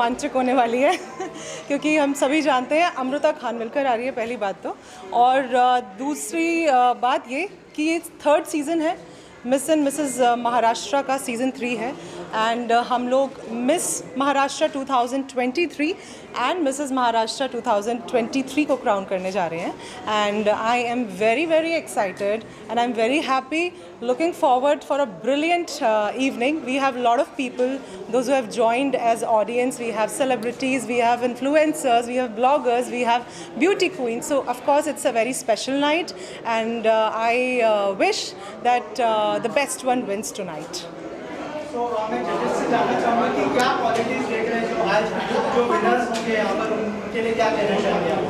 रोमांचक होने वाली है क्योंकि हम सभी जानते हैं अमृता खानविलकर आ रही है, पहली बात तो। और दूसरी बात ये कि ये 3rd सीज़न है, मिस एंड मिसेस महाराष्ट्र का सीज़न 3 है। एंड हम लोग miss Maharashtra 2023 and Mrs Maharashtra 2023 को क्राउन करने जा रहे हैं। And I am very very excited and I am very happy, looking forward for a brilliant evening. We have a lot of people, those who have joined as audience. We have celebrities, we have influencers, we have bloggers, we have beauty queens. So of course it's a very special night, and I wish that the best one wins tonight. So मैं जजेस से जानना चाहूँगा कि क्या qualities देख रहे हैं जो आज जो विनर्स होंगे यहाँ पर, उनके लिए क्या कहना चाहेंगे आप?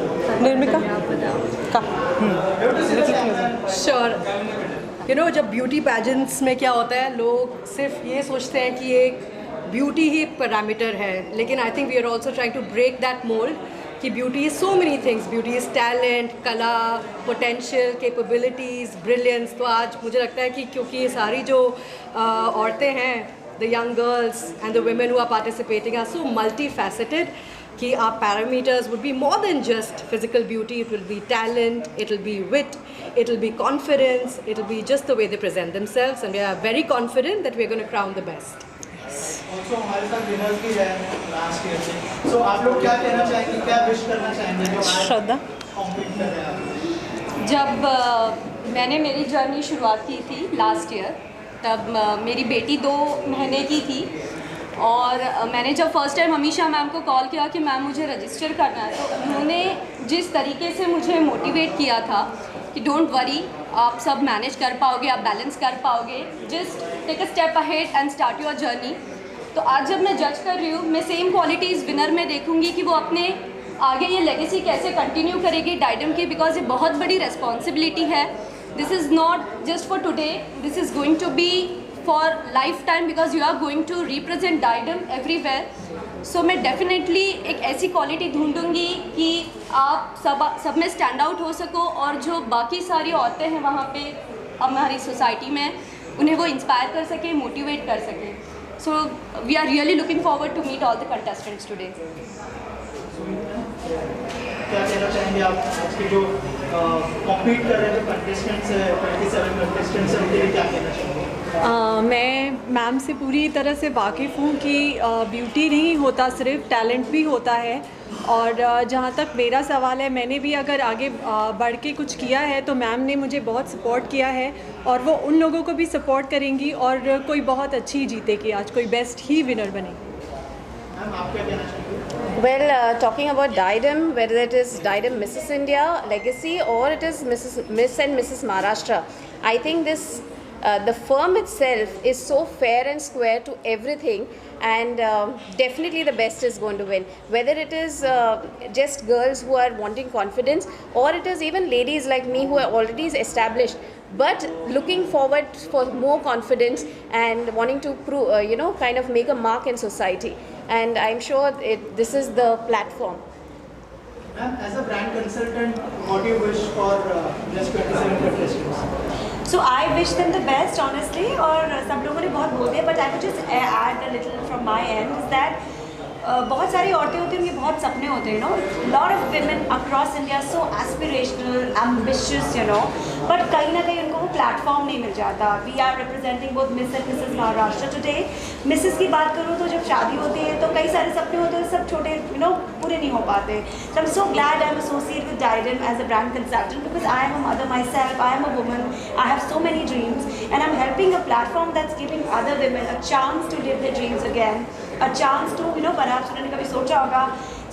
निर्मिका श्योर, जब ब्यूटी पैजेंट्स में क्या होता है, लोग सिर्फ ये सोचते हैं कि एक ब्यूटी ही पैरामीटर है, लेकिन I think we are also trying to break that mould कि beauty is so many things. Beauty is talent, कला, पोटेंशियल, कैपेबिलिटीज़, ब्रिलियंस। तो आज मुझे लगता है कि क्योंकि ये सारी जो औरतें हैं, the young girls and the women who are participating are so multi faceted कि our parameters would be more than just physical beauty. It will be talent, it will be wit, it will be confidence, it will be just the way they present themselves, and we are very confident that we are going to crown the best. Also हमारे साथ winners भी रहे last year से, so आप लोग क्या कहना चाहेंगे, क्या विश करना चाहेंगे जो आज श्रद्धा कॉम्पीट कर रहे हैं? जब मैंने मेरी जर्नी शुरुआत की थी लास्ट ईयर, तब मेरी बेटी 2 महीने की थी, और मैंने जब फर्स्ट टाइम अमीषा मैम को कॉल किया कि मैम मुझे रजिस्टर करना है, तो उन्होंने जिस तरीके से मुझे मोटिवेट किया था कि डोंट वरी, आप सब मैनेज कर पाओगे, आप बैलेंस कर पाओगे, just take a step ahead and start your journey. तो आज जब मैं जज कर रही हूँ, मैं सेम क्वालिटीज़ विनर में देखूँगी कि वो अपने आगे ये लेगेसी कैसे कंटिन्यू करेगी डाइडम की, बिकॉज ये बहुत बड़ी रिस्पॉन्सिबिलिटी है। This is not just for today, this is going to be for lifetime, because you are going to represent Didem everywhere. So मैं definitely एक ऐसी क्वालिटी ढूंढूंगी कि आप सब में स्टैंड आउट हो सको, और जो बाकी सारी औरतें हैं वहाँ पे हमारी सोसाइटी में, उन्हें वो इंस्पायर कर सके, मोटिवेट कर सके। So we are really looking forward to meet all the contestants today. क्या कहना चाहेंगे आप आज के जो कॉम्पीट कर रहे हैं जो कंटेस्टेंट्स हैं, 27 कंटेस्टेंट्स हैं, उनके लिए क्या कहना चाहेंगे? मैं मैम से पूरी तरह से वाकिफ़ हूँ कि ब्यूटी नहीं होता, सिर्फ टैलेंट भी होता है। और जहाँ तक मेरा सवाल है, मैंने भी अगर आगे बढ़ के कुछ किया है तो मैम ने मुझे बहुत सपोर्ट किया है, और वो उन लोगों को भी सपोर्ट करेंगी, और कोई बहुत अच्छी जीतेगी, आज कोई बेस्ट ही विनर बनेगी। मैम आप क्या कहना चाहेंगे? Well, talking about Didem, whether it is Didem Mrs. India Legacy or it is Miss and Mrs. Maharashtra, I think this the firm itself is so fair and square to everything, and definitely the best is going to win. Whether it is just girls who are wanting confidence, or it is even ladies like me who are already established, but looking forward for more confidence and wanting to prove, kind of make a mark in society. And I'm sure this is the platform. Ma'am, as a brand consultant, what do you wish for just 27 contestants? So I wish them the best, honestly. और सब लोगों ने बहुत बोल दिया, but I would just add a little from my end is that बहुत सारी औरतें होती हैं, उनके बहुत सपने होते हैं, lot of women across India so aspirational, ambitious, but कहीं ना कहीं उनको वो प्लेटफॉर्म नहीं मिल जाता. We are representing both Miss and Mrs. Maharashtra today. Mrs. की बात करूँ तो जब शादी होती है तो कई सारे सपने होते हैं, सब छोटे पूरे नहीं हो पाते. So I'm so glad I'm associated with Didem as a brand consultant, because I am a mother myself, I am a woman, I have so many dreams, and I'm helping a platform that's giving other women a chance to live their dreams again, a chance to perhaps उन्होंने कभी सोचा होगा.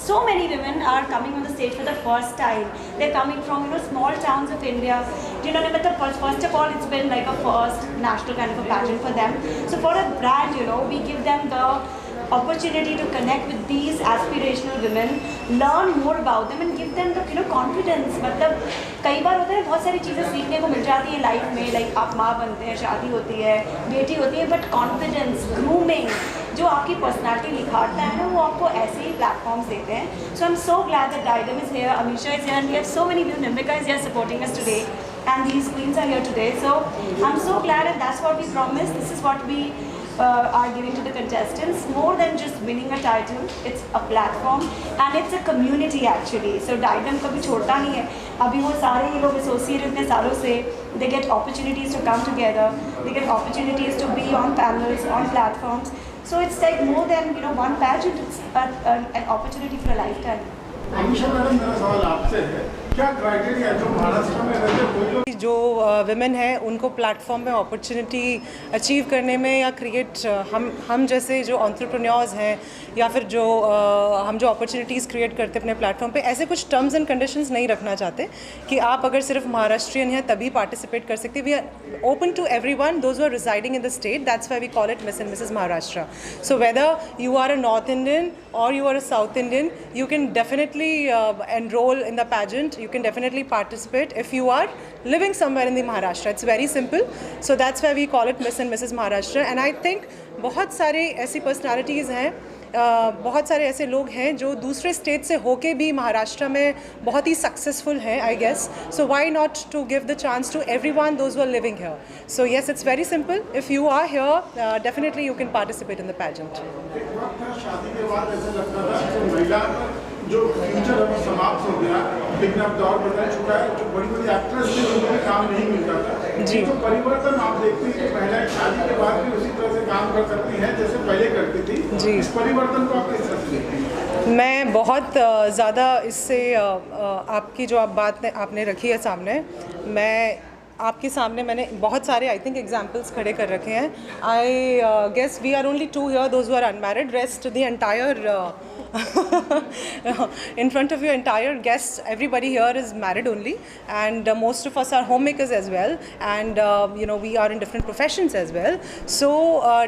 So many women are coming on the stage for the first time. They're coming from small towns of India. जिन्होंने मतलब first of all it's been like a first national kind of a pageant for them. So for a brand, we give them the opportunity to connect with these aspirational women, learn more about them and give them the confidence. मतलब कई बार होता है बहुत सारी चीज़ें सीखने को मिल जाती है लाइफ में, लाइक आप माँ बनते हैं, शादी होती है, बेटी होती है, बट कॉन्फिडेंस, ग्रूमिंग, जो आपकी पर्सनालिटी निखारता है वो आपको ऐसे ही प्लेटफॉर्म्स देते हैं. So I am so glad that Didem is here, Amisha is here, and we have so many people. Nimrika is here supporting us today, and these queens are here today. So I'm so glad, and that's what we promised. This is what we are giving to the contestants. More than just winning a title, it's a platform and it's a community actually. So Diadem कभी छोड़ता नहीं है. अभी वो सारे ये लोग associate इतने सालों से, they get opportunities to come together, they get opportunities to be on panels, on platforms. So it's like more than one pageant. It's an opportunity for a lifetime. Amisha madam, मेरा सवाल आपसे है, क्या क्राइटेरिया जो महाराष्ट्र में रहते हैं वो जो विमेन है उनको प्लेटफॉर्म में अपॉर्चुनिटी अचीव करने में या क्रिएट हम जैसे जो एंटरप्रेन्योर्स हैं या फिर जो हम जो अपॉर्चुनिटीज़ क्रिएट करते हैं अपने प्लेटफॉर्म पे, ऐसे कुछ टर्म्स एंड कंडीशंस नहीं रखना चाहते कि आप अगर सिर्फ महाराष्ट्रियन हैं तभी पार्टिसिपेट कर सकते. We are open to everyone those who are residing in the state. That's why we call it Miss and Mrs Maharashtra. So whether you are a North Indian or you are a South Indian, you can definitely enroll in the pageant. You can definitely participate if you are living somewhere in the Maharashtra. It's very simple. So that's why we call it Miss and Mrs. Maharashtra. And I think बहुत सारे ऐसी personalities हैं, बहुत सारे ऐसे लोग हैं जो दूसरे स्टेट से होके भी महाराष्ट्र में बहुत ही सक्सेसफुल हैं, I guess. So why not to give the chance to everyone those who are living here. So yes, it's very simple. If you are here, definitely you can participate in the pageant. एक वक्त था शादी के बाद ऐसा लगता था कि महिला जो फ्यूचर है वो समाप्त हो गया, लेकिन अब दौर बदल चुका है. जो बड़ी बड़ी एक्ट्रेस थी उनको भी काम नहीं मिलता था. जी. तो परिवर्तन आप देखते हैं कि महिलाएं शादी के बाद भी उसी तरह से काम कर सकती हैं जैसे पहले करती थी. जी. इस परिवर्तन को आप किस तरह से देखते हैं? मैं बहुत ज़्यादा इससे आपकी जो आप बात आपने रखी है सामने, मैं आपके सामने मैंने बहुत सारे आई थिंक एग्जाम्पल्स खड़े कर रखे हैं. I guess we are only 2 here those who are unmarried. Rest the entire in front of your entire guests, everybody here is married only, and most of us are homemakers as well, and we are in different professions as well. So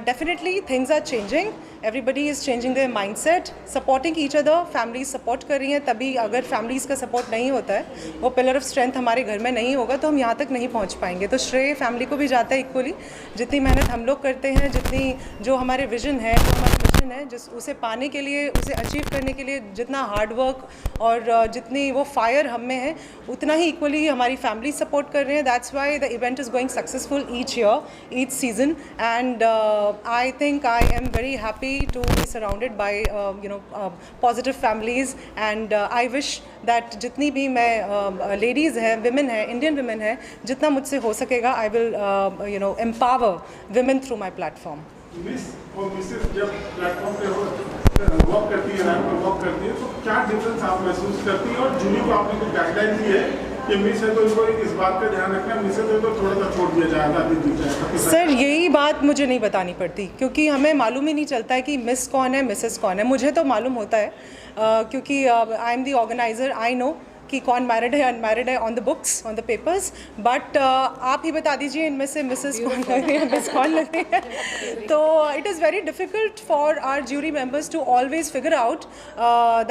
definitely things are changing. Everybody is changing their mindset, supporting each other. Families support कर रही हैं. तभी अगर families का support नहीं होता है, वो pillar of strength हमारे घर में नहीं होगा, तो हम यहाँ तक नहीं पहुँच पाएंगे. तो श्रेय फैमिली को भी जाता है इक्वली. जितनी मेहनत हम लोग करते हैं, जितनी जो हमारे विजन है, जो हमारा मिशन है, जिस उसे पाने के लिए, उसे अचीव करने के लिए जितना हार्ड वर्क और जितनी वो फायर हम में है, उतना ही इक्वली हमारी फैमिली सपोर्ट कर रहे हैं. That's why the event is going successful each year, each season. And I think I am very happy to be surrounded by positive families, and I wish that जितनी भी मैं ladies हैं, women हैं, Indian women हैं, जितना मुझसे हो सकेगा, I will empower women through my platform. Miss और मिसेस जब प्लेटफॉर्म पे वर्क करती है, रैंप पर वर्क करती है, तो क्या डिफरेंस आप महसूस करती हैं? और जूरी को आपने कोई गाइडलाइन दी है कि मिस है तो इनको इस बात का ध्यान रखना, मिस है तो थोड़ा सा छोड़ दिया जाए, आज़ादी दी जाए? सर, यही बात मुझे नहीं बतानी पड़ती, क्योंकि हमें मालूम ही नहीं चलता है कि मिस कौन है, मिसेस कौन है. मुझे तो मालूम होता है क्योंकि I am the organiser. I know कि कौन मैरिड है, अनमैरिड है, on the books, on the papers. But आप ही बता दीजिए इनमें से मिसेस कौन लग रही है, मिस कौन लग रही है. तो it is very difficult for our jury members to always figure out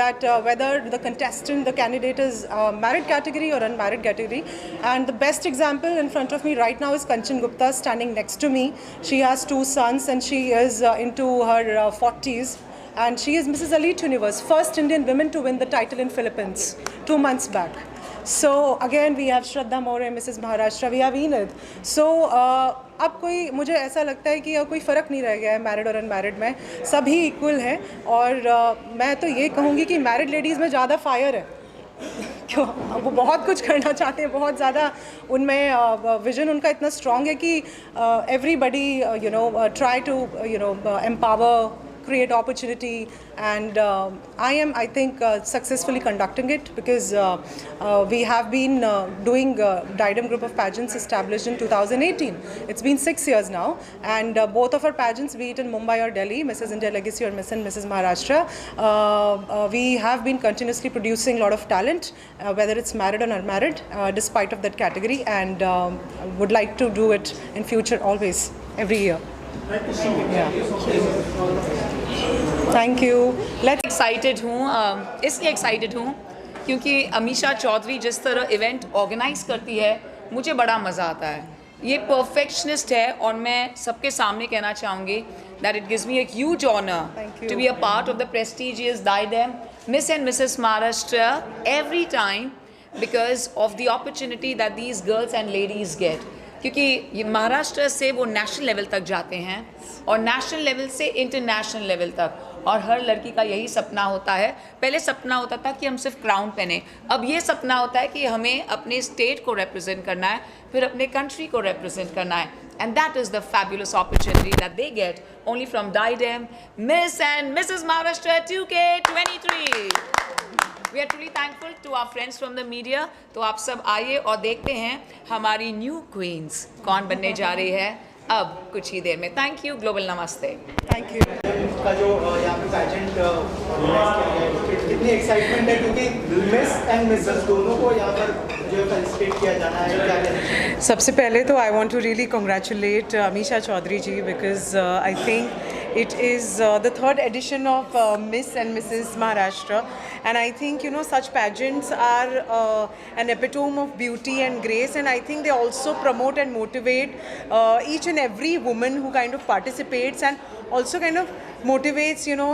that whether the contestant, the candidate is married category और unmarried category. And the best example in front of me right now is Kanchan Gupta standing next to me. She has 2 sons and she is into her 40s. And she is Mrs. Elite Universe, first Indian woman to win the title in Philippines 2 months back. So again we have Shraddha More, Mrs. Maharashtra, we have Enid. So अब कोई, मुझे ऐसा लगता है कि कोई फ़र्क नहीं रह गया है मैरिड और अनमैरिड में, सभी इक्वल हैं. और मैं तो ये कहूँगी कि मैरिड लेडीज़ में ज़्यादा फायर है. क्यों? वो बहुत कुछ करना चाहते हैं, बहुत ज़्यादा उनमें विजन उनका इतना स्ट्रॉन्ग है कि everybody try to empower, create opportunity, and I am, I think, successfully conducting it, because we have been doing Diadem Group of Pageants established in 2018. It's been 6 years now, and both of our pageants, be it in Mumbai or Delhi, Mrs. India Legacy or Miss and Mrs. Maharashtra, we have been continuously producing a lot of talent, whether it's married or unmarried, despite of that category, and would like to do it in future always, every year. Thank you so much. Thank you. Let's excited हूँ, इसलिए excited हूँ क्योंकि अमीशा चौधरी जिस तरह event organise करती है, मुझे बड़ा मज़ा आता है. ये परफेक्शनिस्ट है, और मैं सबके सामने कहना चाहूँगी that it gives me a huge honor to be a part of the prestigious Diadem Miss and Mrs. Maharashtra every time, because of the opportunity that these girls and ladies get. क्योंकि ये महाराष्ट्र से वो national level तक जाते हैं और national level से international level तक, और हर लड़की का यही सपना होता है। पहले सपना होता था कि हम सिर्फ क्राउन पहने, अब ये सपना होता है कि हमें अपने स्टेट को रिप्रेजेंट करना है, फिर अपने कंट्री को रिप्रेजेंट करना है। And that is the fabulous opportunity that they get only from Diadem Miss and Mrs. Maharashtra 2K23. We are truly thankful to our friends from the media. तो आप सब आइए और देखते हैं हमारी न्यू क्वींस कौन बनने जा रही है अब कुछ ही देर में। थैंक यू, ग्लोबल नमस्ते। Thank you. का जो यहाँ पे पैजेंट ऑर्गेनाइज किया गया है, कितनी एक्साइटमेंट है, क्योंकि मिस एंड मिसेस दोनों को यहाँ पर जो फेलिसिटेट किया जाना है, क्या कहना चाहिए? सबसे पहले तो I want to really congratulate Amisha Chaudhary ji, because I think it is the third edition of Miss and Mrs. Maharashtra, and I think, you know, such pageants are an epitome of beauty and grace, and I think they also promote and motivate each and every woman who kind of participates, and also kind of motivates, you know,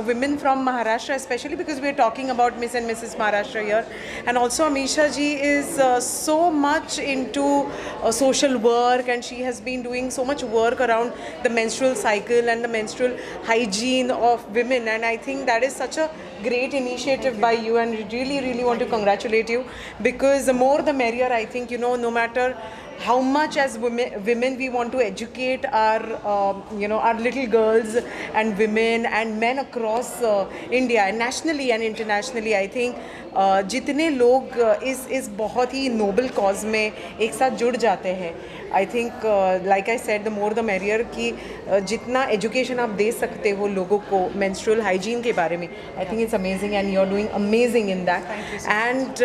women from Maharashtra, especially because we are talking about Miss and Mrs. Maharashtra here. And also Amisha ji is so much into social work, and she has been doing so much work around the menstrual cycle and the menstrual hygiene of women, and I think that is such a great initiative by you, and really want to congratulate you, because the more the merrier. I think, you know, no matter how much as women we want to educate our you know, our little girls and women and men across India and nationally and internationally, I think जितने लोग इस बहुत ही noble cause में एक साथ जुड़ जाते हैं, I think like I said, the more the merrier, कि जितना एजुकेशन आप दे सकते हो लोगों को मेंस्ट्रुअल हाइजीन के बारे में, I think it's amazing and you are doing amazing in that. And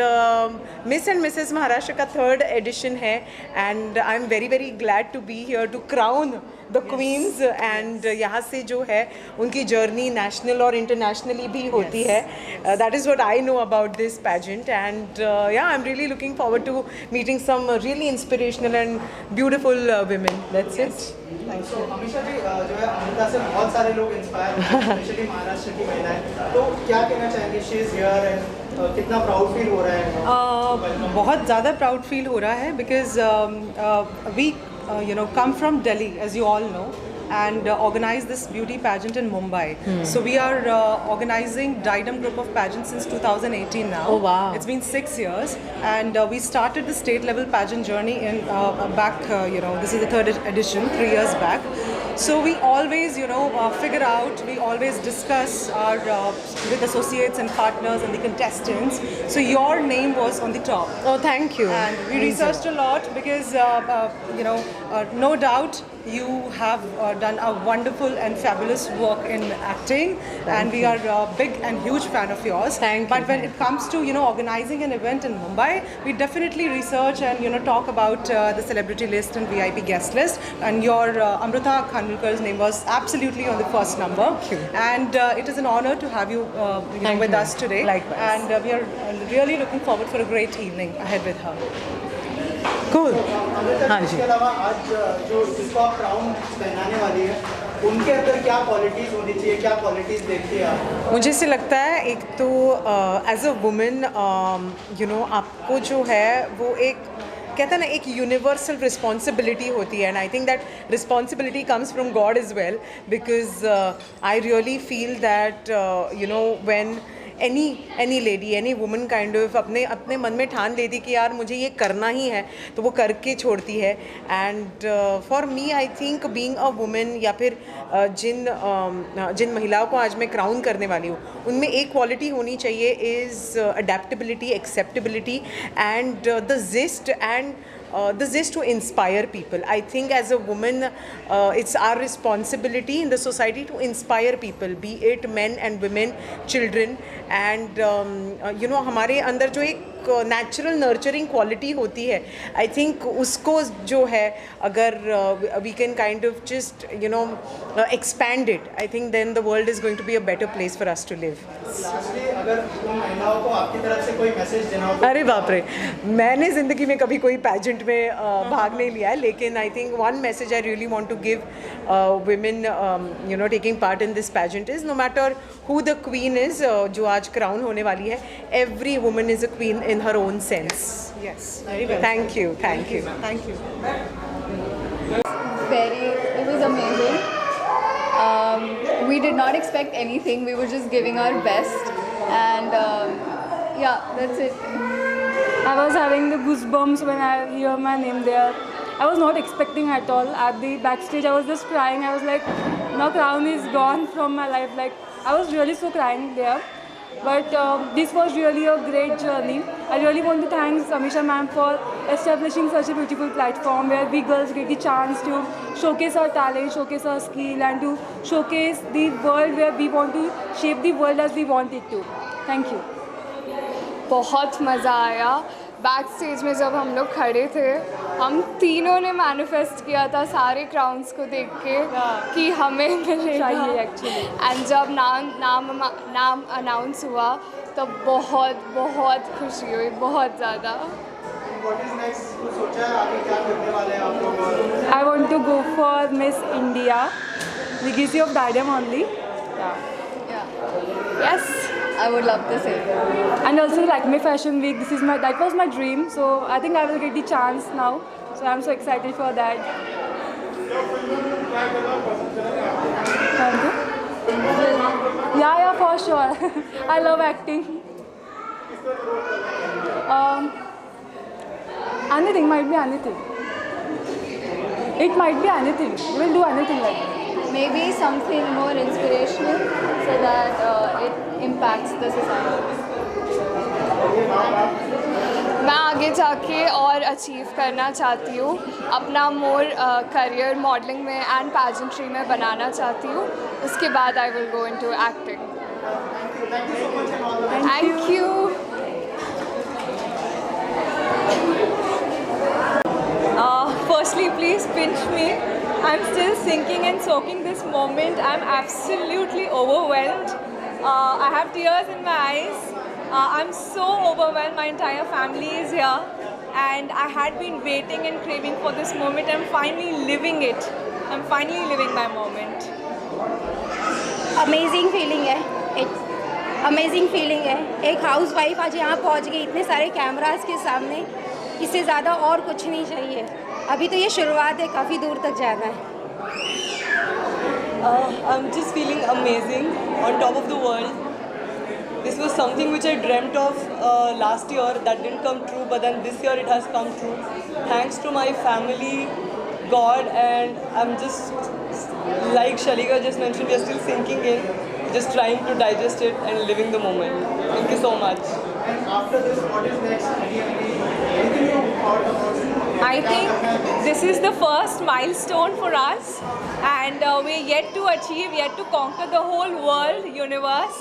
miss and Mrs Maharashtra का थर्ड एडिशन है, and I am very glad to be here to crown the queens, and यहाँ से जो है उनकी जर्नी नेशनल और internationally भी होती है। That is what I know about this pageant, and yeah I am really looking forward to meeting some really inspirational and beautiful women. That's it. तो अमीशा जी, जो है अमृता से बहुत सारे लोग इंस्पायर होते हैं, स्पेशली महाराष्ट्र की महिलाएं, तो क्या कहना चाहेंगे? शी इज़ हियर एंड कितना प्राउड फील हो रहा है? बहुत ज़्यादा प्राउड फील हो रहा है, because we you know, come from Delhi, as you all know, and organize this beauty pageant in Mumbai. So we are organizing Diadem group of pageants since 2018 now. Oh wow. It's been 6 years, and we started the state level pageant journey in back, you know, this is the third edition, 3 years back. So we always, you know, figure out, we always discuss our with associates and partners and the contestants. So your name was on the top. Oh, thank you. And we researched a lot, because you know, no doubt you have done a wonderful and fabulous work in acting, and we are a big and huge fan of yours. Thank you. But when it comes to, you know, organizing an event in Mumbai, we definitely research and, you know, talk about the celebrity list and VIP guest list, and your Amrita Khanvilkar's name was absolutely on the first number. Thank you. And it is an honor to have you, you know, with us today. Likewise. And we are really looking forward for a great evening ahead with her. Cool. Amrita हाँ जी, जी। इसके अलावा आज जो जिसको आप crown पहनाने वाली है, उनके अंदर क्या क्वालिटीज़ होनी चाहिए, क्या क्वालिटीज़ देखती है आप? मुझे ऐसे लगता है, एक तो as a women, you know, आपको जो है वो एक, कहते हैं ना, एक यूनिवर्सल रिस्पॉन्सिबिलिटी होती है, and I think that responsibility comes from God is well, because I really feel that, you know, when any lady, any woman kind of अपने मन में ठान लेती कि यार मुझे ये करना ही है, तो वो करके छोड़ती है। And for me, I think being a women, या फिर जिन महिलाओं को आज मैं क्राउन करने वाली हूँ, उनमें एक क्वालिटी होनी चाहिए, is adaptability, acceptability, and the gist, and the zest to inspire people. I think as a woman, it's our responsibility in the society to inspire people, be it men and women, children, and you know, हमारे अंदर जो एक natural nurturing quality होती है, I think उसको जो है, अगर we can kind of just, you know, expand it, I think then the world is going to be a better place for us to live. Lastly, अगर उन महिलाओं को आपकी तरफ से कोई मैसेज देना हो तो? अरे बाप रे, मैंने ज़िंदगी में कभी कोई पैजेंट में भाग नहीं लिया है, लेकिन I think one message I really want to give women, you know, taking part in this pageant is, no matter who the queen is, जो आज आज क्राउन होने वाली है. Every woman is a queen in her own sense. Yes, very well. Thank you. Thank you. It was amazing. We did not expect anything. We were just giving our best, and yeah, that's it. I was having the goosebumps when I hear my name there. I was not expecting at all. At the backstage, I was just crying. I was like, now crown is gone from my life. Like, I was really so crying there. But this was really a great journey. I really want to thank Amisha ma'am for establishing such a beautiful platform where we girls get the chance to showcase our talent, showcase our skill, and to showcase the world where we want to shape the world as we want it to. Thank you. बहुत मज़ा आया. Back stage में जब हम लोग खड़े थे, हम तीनों ने मैनिफेस्ट किया था सारे क्राउन्स को देख के कि हमें मिलेगा एक्चुअली. एंड जब नाम अनाउंस हुआ तब बहुत बहुत खुशी हुई, बहुत ज़्यादा. What is next? कुछ सोचा है आगे क्या करने वाले हैं आप लोग? I want to go for Miss India, legacy of Diadem only. Yes, I would love to say. And also Lakme Fashion Week. That was my dream. So I think I will get the chance now. So I'm so excited for that. Yeah, for sure. I love acting. Anything, might be anything. It might be anything. We will do anything like that. Maybe something more inspirational so that it impacts the society. मैं आगे जाके और achieve करना चाहती हूँ. अपना मोर career modelling में and पैजेंट्री में बनाना चाहती हूँ. उसके बाद I will go into acting. Thank you. Firstly, please pinch me. I'm still sinking and soaking this moment. I'm absolutely overwhelmed. I have tears in my eyes. I'm so overwhelmed. My entire family is here. And I had been waiting and craving for this moment. I'm finally living it. I'm finally living my moment. Amazing feeling है. Amazing feeling है. एक house wife आज यहाँ पहुँच गई इतने सारे cameras के सामने. इससे ज़्यादा और कुछ नहीं चाहिए. अभी तो ये शुरुआत है, काफ़ी दूर तक जाना है. I'm just feeling amazing, on top of the world. This was something which I dreamt of last year that didn't come true, but then this year it has come true. Thanks to my family, God, and I'm just, like Shalika just mentioned, we are still sinking in, just trying to digest it and living the moment. Thank you so much. And after this, what is next? Anything you thought about? I think this is the first milestone for us, and we're yet to achieve, yet to conquer the whole world, universe.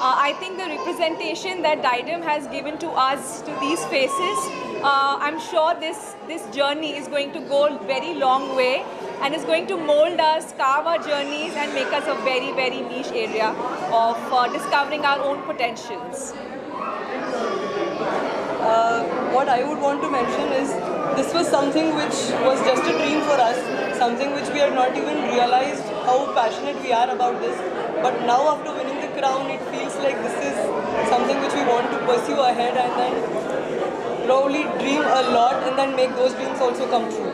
I think the representation that Diadem has given to us, to these faces, I'm sure this journey is going to go a very long way and is going to mold us, carve our journeys and make us a very, very niche area of discovering our own potentials. What I would want to mention is this was something which was just a dream for us, something which we had not even realized how passionate we are about this. But now after winning the crown, it feels like this is something which we want to pursue ahead and then probably dream a lot and then make those dreams also come true.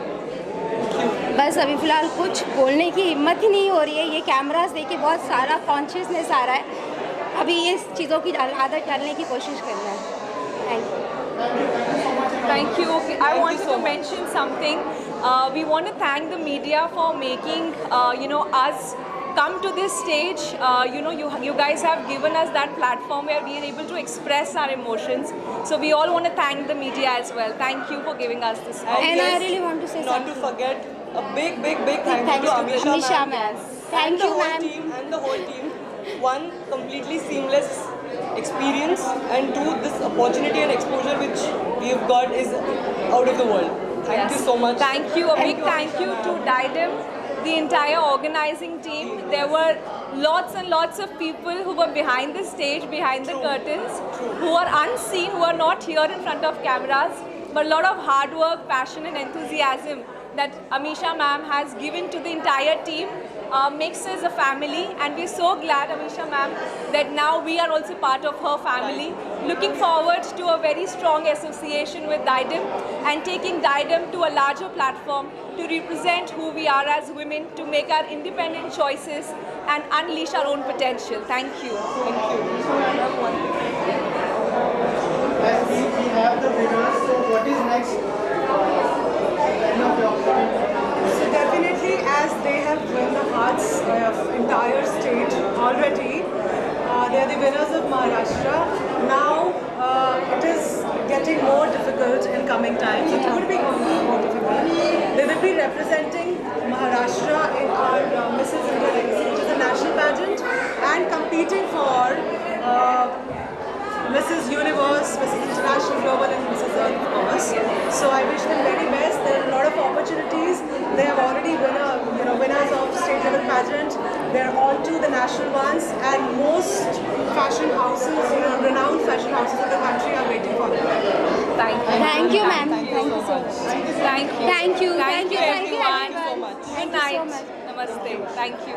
बस अभी फ़िलहाल कुछ बोलने की हिम्मत ही नहीं हो रही है. ये कैमरास देख के बहुत सारा कॉन्शियसनेस आ रहा है. अभी ये चीज़ों की आदत डालने की कोशिश करना है. Thank you. Thank you. Okay, I wanted to mention something. We want to thank the media for making us come to this stage. You guys have given us that platform where we are able to express our emotions. So we all want to thank the media as well. Thank you for giving us this. And I really want to say not something. to forget a big thank you to Amisha ma'am. Thank you, ma'am. And the whole team. One, completely seamless experience, and two, this opportunity and exposure which we've got is out of the world. Thank you so much. Thank you. A big thank you to Diadem, the entire organizing team. There were lots and lots of people who were behind the stage, behind the curtains, who are unseen, who are not here in front of cameras, but a lot of hard work, passion and enthusiasm that Amisha ma'am has given to the entire team makes us a family, and we're so glad, Amisha ma'am, that now we are also part of her family. Looking forward to a very strong association with Diadem and taking Diadem to a larger platform to represent who we are as women, to make our independent choices and unleash our own potential. Thank you. Thank you. As we have the winners, so what is next? So definitely, as they have won the hearts of entire state already, they are the winners of Maharashtra. Now it is getting more difficult in coming times. It would be more difficult. They will be representing Maharashtra in our Mrs. India Legacy, which is a national pageant, and competing for Mrs. Universe, Mrs. International Global, and Mrs. Earth, of course. So I wish them very best. There are a lot of opportunities. They have already winners of state level pageant. They are on to the national ones, and most fashion houses, renowned fashion houses in the country are waiting for them. Thank you. Thank you, ma'am. Thank you so much. Thank you. Thank you. Thank you, everyone. Thank you so much. Good night. Namaste. Thank you.